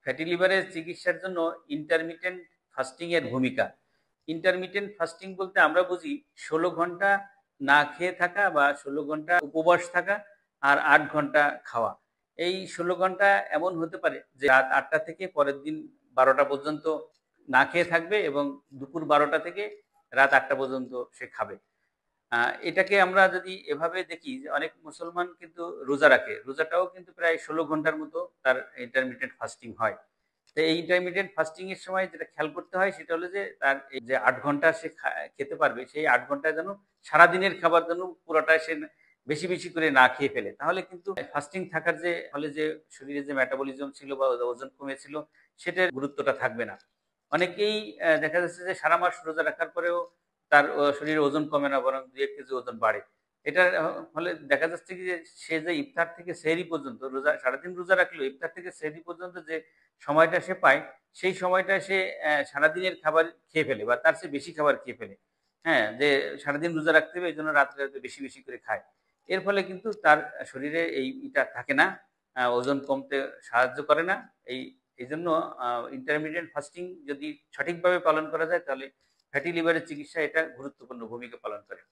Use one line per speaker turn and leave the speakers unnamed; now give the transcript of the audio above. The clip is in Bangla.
ফ্যাটি লিভারের চিকিৎসার জন্য ইন্টারমিটেন্ট ফাস্টিং এর ভূমিকা। ইন্টারমিটেন্ট ফাস্টিং বলতে আমরা বুঝি ১৬ ঘন্টা না খেয়ে থাকা বা ১৬ ঘন্টা উপবাস থাকা আর ৮ ঘন্টা খাওয়া। এই ১৬ ঘন্টা এমন হতে পারে যে রাত ৮টা থেকে পরের দিন ১২টা পর্যন্ত না খেয়ে থাকবে এবং দুপুর ১২টা থেকে রাত ৮টা পর্যন্ত সে খাবে। এটাকে আমরা যদি এভাবে দেখি যে অনেক মুসলমান কিন্তু রোজা রাখে। রোজাটাও কিন্তু প্রায় ১৬ ঘন্টার মতো তার ইন্টারমিটেন্ট ফাস্টিং হয়। তো এই ইন্টারমিটেন্ট ফাস্টিং এর সময় যেটা খেয়াল করতে হয় সেটা হলো যে তার এই যে ৮ ঘন্টা সে খেতে পারবে সেই ৮ ঘন্টা যেন সারাদিনের খাবার যেন পুরোটাই সে বেশি, বেশি করে না খেয়ে ফেলে। তাহলে কিন্তু ফাস্টিং থাকার যে ফলে যে শরীরে যে মেটাবলিজম ছিল বা ওজন কমেছিল সেটার গুরুত্বটা থাকবে না। অনেকেই দেখা যাচ্ছে যে সারা মাস রোজা রাখার পরেও তার শরীরে ওজন কমে না বরং ২-১ কেজি ওজন বাড়ে। এটার ফলে দেখা যাচ্ছে কি যে সে যে ইফতার থেকে সেহরি পর্যন্ত রোজা সারাদিন রোজা রাখলেও ইফতার থেকে সেহরি পর্যন্ত যে সময়টা সে পায়, সেই সময়টা সে সারাদিনের খাবার খেয়ে ফেলে বা তার চেয়ে বেশি খাবার খেয়ে ফেলে। হ্যাঁ? যে সারাদিন রোজা রাখতে হবে এজন্য রাত্রে, রাত্রে বেশি, বেশি করে খায়। এর ফলে কিন্তু তার শরীরে ইটা থাকে না, ওজন কমতে সাহায্য করে না। এই এইজন্য আ ইন্টারমিটেন্ট ফাস্টিং যদি সঠিকভাবে পালন করা যায় তাহলে ফ্যাটি লিভারের চিকিৎসায় এটা গুরুত্বপূর্ণ ভূমিকা পালন করে।